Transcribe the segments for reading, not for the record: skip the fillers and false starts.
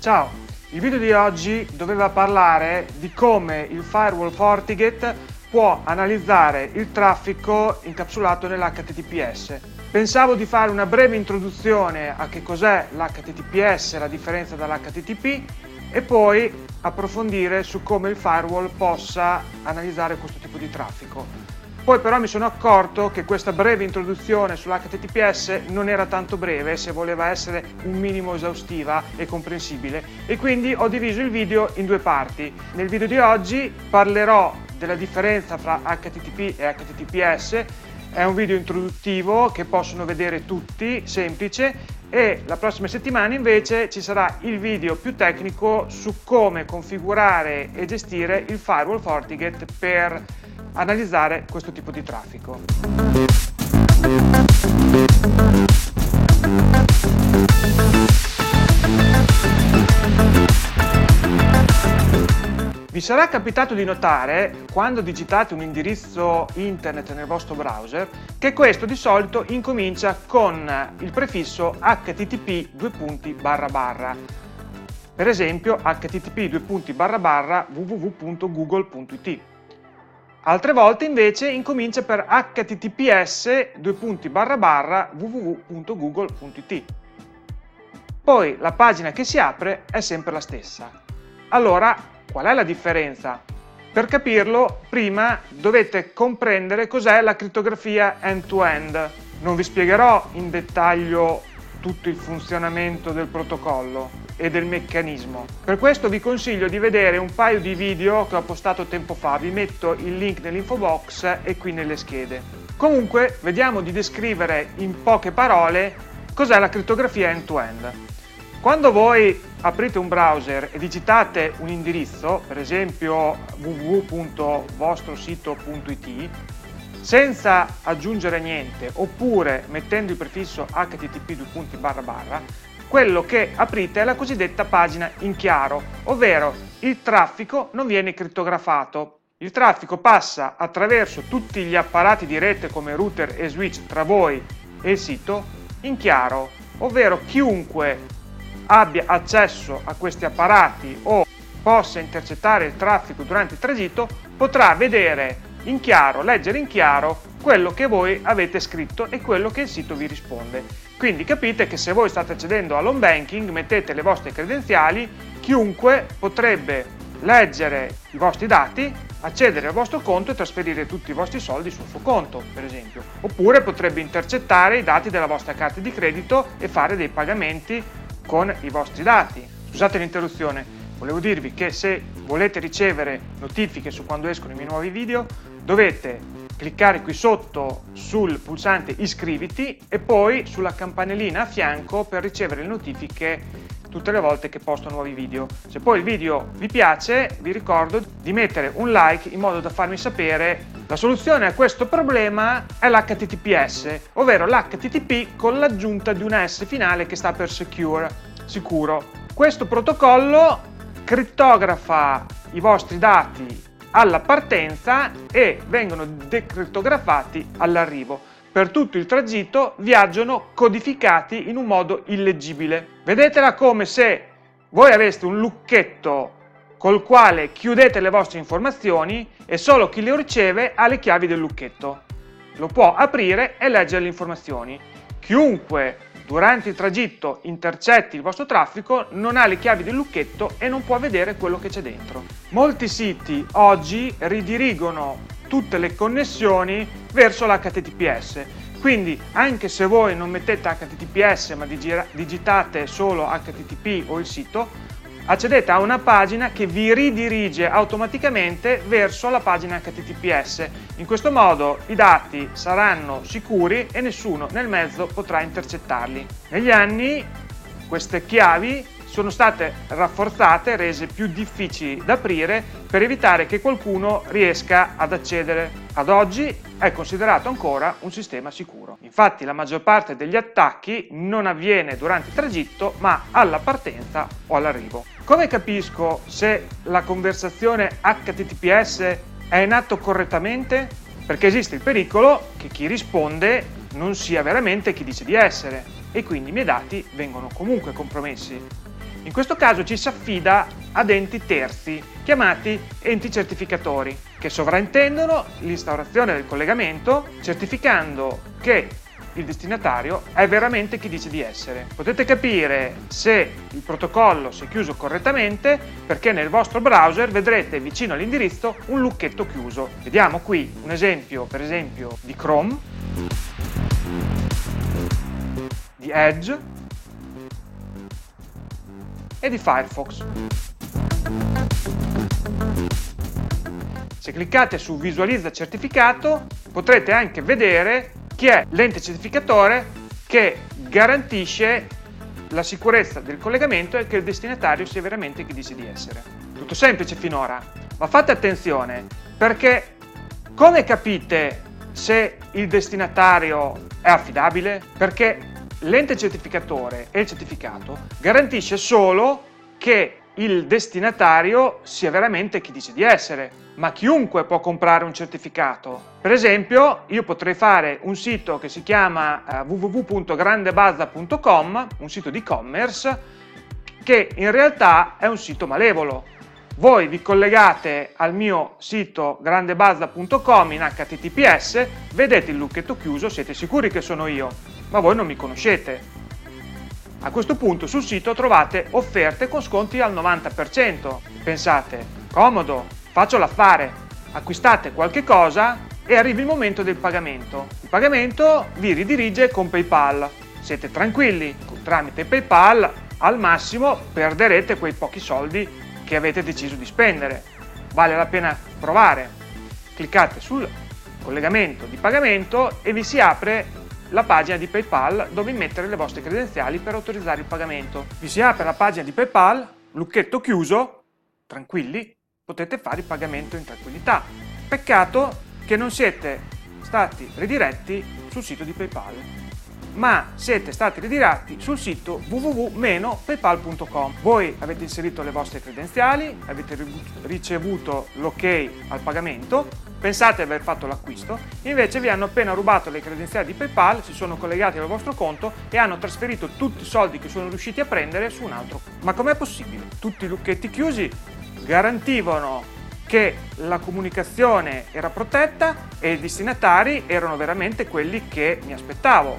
Ciao, il video di oggi doveva parlare di come il firewall FortiGate può analizzare il traffico incapsulato nell'HTTPS. Pensavo di fare una breve introduzione a che cos'è l'HTTPS, la differenza dall'HTTP e poi approfondire su come il firewall possa analizzare questo tipo di traffico. Poi però mi sono accorto che questa breve introduzione sull'HTTPS non era tanto breve se voleva essere un minimo esaustiva e comprensibile, e quindi ho diviso il video in due parti. Nel video di oggi parlerò della differenza fra HTTP e HTTPS, è un video introduttivo che possono vedere tutti, semplice, e la prossima settimana invece ci sarà il video più tecnico su come configurare e gestire il firewall FortiGate per analizzare questo tipo di traffico. Vi sarà capitato di notare, quando digitate un indirizzo internet nel vostro browser, che questo di solito incomincia con il prefisso http://. Per esempio http://www.google.it. Altre volte invece incomincia per https://www.google.it. Poi la pagina che si apre è sempre la stessa. Allora, qual è la differenza? Per capirlo, prima dovete comprendere cos'è la crittografia end-to-end. Non vi spiegherò in dettaglio tutto il funzionamento del protocollo e del meccanismo. Per questo vi consiglio di vedere un paio di video che ho postato tempo fa, vi metto il link nell'info box e qui nelle schede. Comunque, vediamo di descrivere in poche parole cos'è la crittografia end-to-end. Quando voi aprite un browser e digitate un indirizzo, per esempio www.vostrosito.it, senza aggiungere niente oppure mettendo il prefisso http://, quello che aprite è la cosiddetta pagina in chiaro, ovvero il traffico non viene crittografato. Il traffico passa attraverso tutti gli apparati di rete come router e switch tra voi e il sito in chiaro, ovvero chiunque abbia accesso a questi apparati o possa intercettare il traffico durante il tragitto potrà vedere in chiaro, leggere in chiaro quello che voi avete scritto e quello che il sito vi risponde. Quindi capite che se voi state accedendo all'home banking, mettete le vostre credenziali, chiunque potrebbe leggere i vostri dati, accedere al vostro conto e trasferire tutti i vostri soldi sul suo conto, per esempio. Oppure potrebbe intercettare i dati della vostra carta di credito e fare dei pagamenti con i vostri dati. Scusate l'interruzione, volevo dirvi che se volete ricevere notifiche su quando escono i miei nuovi video, dovete cliccare qui sotto sul pulsante iscriviti e poi sulla campanellina a fianco per ricevere le notifiche tutte le volte che posto nuovi video. Se poi il video vi piace, vi ricordo di mettere un like in modo da farmi sapere. La soluzione a questo problema è l'HTTPS, ovvero l'HTTP con l'aggiunta di una S finale che sta per secure, sicuro. Questo protocollo crittografa i vostri dati alla partenza e vengono decrittografati all'arrivo. Per tutto il tragitto viaggiano codificati in un modo illeggibile. Vedetela come se voi aveste un lucchetto col quale chiudete le vostre informazioni e solo chi le riceve ha le chiavi del lucchetto. Lo può aprire e leggere le informazioni. Chiunque durante il tragitto intercetti il vostro traffico non ha le chiavi del lucchetto e non può vedere quello che c'è dentro. Molti siti oggi ridirigono tutte le connessioni verso l'HTTPS, quindi anche se voi non mettete HTTPS ma digitate solo HTTP o il sito, accedete a una pagina che vi ridirige automaticamente verso la pagina HTTPS. In questo modo i dati saranno sicuri e nessuno nel mezzo potrà intercettarli. Negli anni queste chiavi sono state rafforzate, rese più difficili da aprire per evitare che qualcuno riesca ad accedere. Ad oggi è considerato ancora un sistema sicuro. Infatti la maggior parte degli attacchi non avviene durante il tragitto ma alla partenza o all'arrivo. Come capisco se la conversazione HTTPS è in atto correttamente? Perché esiste il pericolo che chi risponde non sia veramente chi dice di essere e quindi i miei dati vengono comunque compromessi. In questo caso ci si affida ad enti terzi, chiamati enti certificatori, che sovraintendono l'instaurazione del collegamento, certificando che il destinatario è veramente chi dice di essere. Potete capire se il protocollo si è chiuso correttamente perché nel vostro browser vedrete vicino all'indirizzo un lucchetto chiuso. Vediamo qui un esempio, per esempio, di Chrome, di Edge e di Firefox. Se cliccate su Visualizza certificato potrete anche vedere chi è l'ente certificatore che garantisce la sicurezza del collegamento e che il destinatario sia veramente chi dice di essere. Tutto semplice finora, ma fate attenzione perché come capite se il destinatario è affidabile? Perché l'ente certificatore e il certificato garantisce solo che il destinatario sia veramente chi dice di essere, ma chiunque può comprare un certificato. Per esempio, io potrei fare un sito che si chiama www.grandebazza.com, un sito di e-commerce, che in realtà è un sito malevolo. Voi vi collegate al mio sito grandebazza.com in HTTPS, vedete il lucchetto chiuso, siete sicuri che sono io, ma voi non mi conoscete. A questo punto sul sito trovate offerte con sconti al 90%. Pensate, comodo, faccio l'affare, acquistate qualche cosa e arriva il momento del pagamento. Il pagamento vi ridirige con PayPal. Siete tranquilli, tramite PayPal al massimo perderete quei pochi soldi che avete deciso di spendere. Vale la pena provare. Cliccate sul collegamento di pagamento e vi si apre la pagina di PayPal dove immettere le vostre credenziali per autorizzare il pagamento. Vi si apre la pagina di PayPal, lucchetto chiuso, tranquilli, potete fare il pagamento in tranquillità. Peccato che non siete stati ridiretti sul sito di PayPal, ma siete stati ridiretti sul sito www.paypal.com. Voi avete inserito le vostre credenziali, avete ricevuto l'ok al pagamento, pensate di aver fatto l'acquisto, invece vi hanno appena rubato le credenziali di PayPal, si sono collegati al vostro conto e hanno trasferito tutti i soldi che sono riusciti a prendere su un altro. Ma com'è possibile? Tutti i lucchetti chiusi garantivano che la comunicazione era protetta e i destinatari erano veramente quelli che mi aspettavo.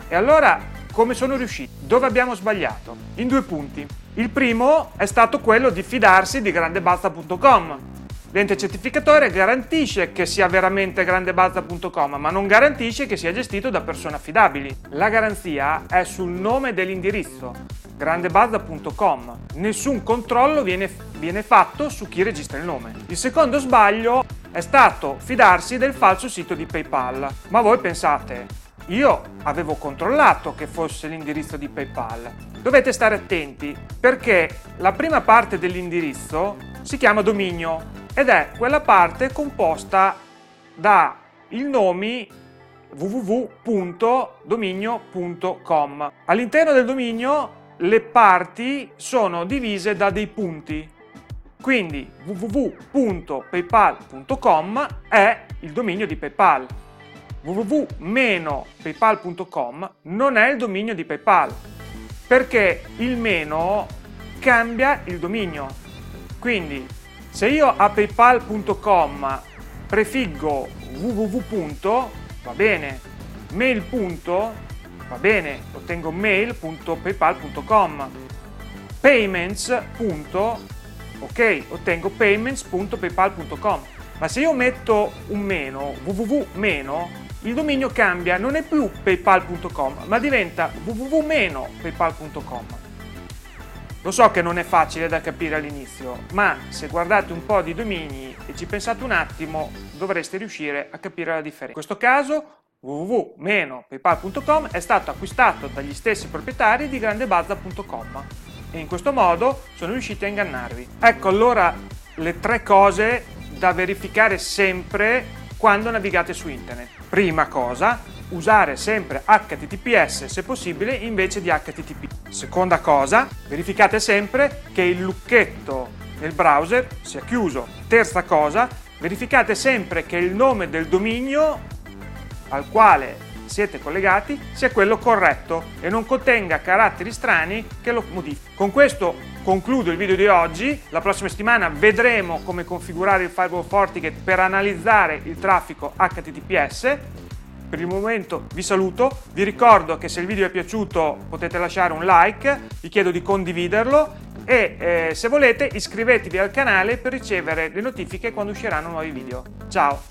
E allora come sono riusciti? Dove abbiamo sbagliato? In due punti. Il primo è stato quello di fidarsi di grandebazza.com. L'ente certificatore garantisce che sia veramente grandebazza.com, ma non garantisce che sia gestito da persone affidabili. La garanzia è sul nome dell'indirizzo, grandebazza.com. Nessun controllo viene fatto su chi registra il nome. Il secondo sbaglio è stato fidarsi del falso sito di PayPal. Ma voi pensate, io avevo controllato che fosse l'indirizzo di PayPal. Dovete stare attenti perché la prima parte dell'indirizzo si chiama dominio ed è quella parte composta da il nome www.dominio.com. All'interno del dominio le parti sono divise da dei punti. Quindi www.paypal.com è il dominio di PayPal. www-paypal.com non è il dominio di PayPal, perché il meno cambia il dominio. Quindi se io a paypal.com prefiggo www. Va bene, mail. Va bene, ottengo mail.paypal.com, payments. Ok, ottengo payments.paypal.com. Ma se io metto un meno, www-, il dominio cambia, non è più paypal.com, ma diventa www-paypal.com. Lo so che non è facile da capire all'inizio, ma se guardate un po' di domini e ci pensate un attimo, dovreste riuscire a capire la differenza. In questo caso, www-paypal.com è stato acquistato dagli stessi proprietari di grandebazza.com e in questo modo sono riusciti a ingannarvi. Ecco allora le tre cose da verificare sempre quando navigate su internet. Prima cosa, usare sempre HTTPS se possibile invece di HTTP. Seconda cosa, verificate sempre che il lucchetto nel browser sia chiuso. Terza cosa, verificate sempre che il nome del dominio al quale siete collegati sia quello corretto e non contenga caratteri strani che lo modificano. Con questo concludo il video di oggi. La prossima settimana vedremo come configurare il firewall FortiGate per analizzare il traffico HTTPS. Per il momento vi saluto, vi ricordo che se il video è piaciuto potete lasciare un like, vi chiedo di condividerlo e se volete iscrivetevi al canale per ricevere le notifiche quando usciranno nuovi video. Ciao!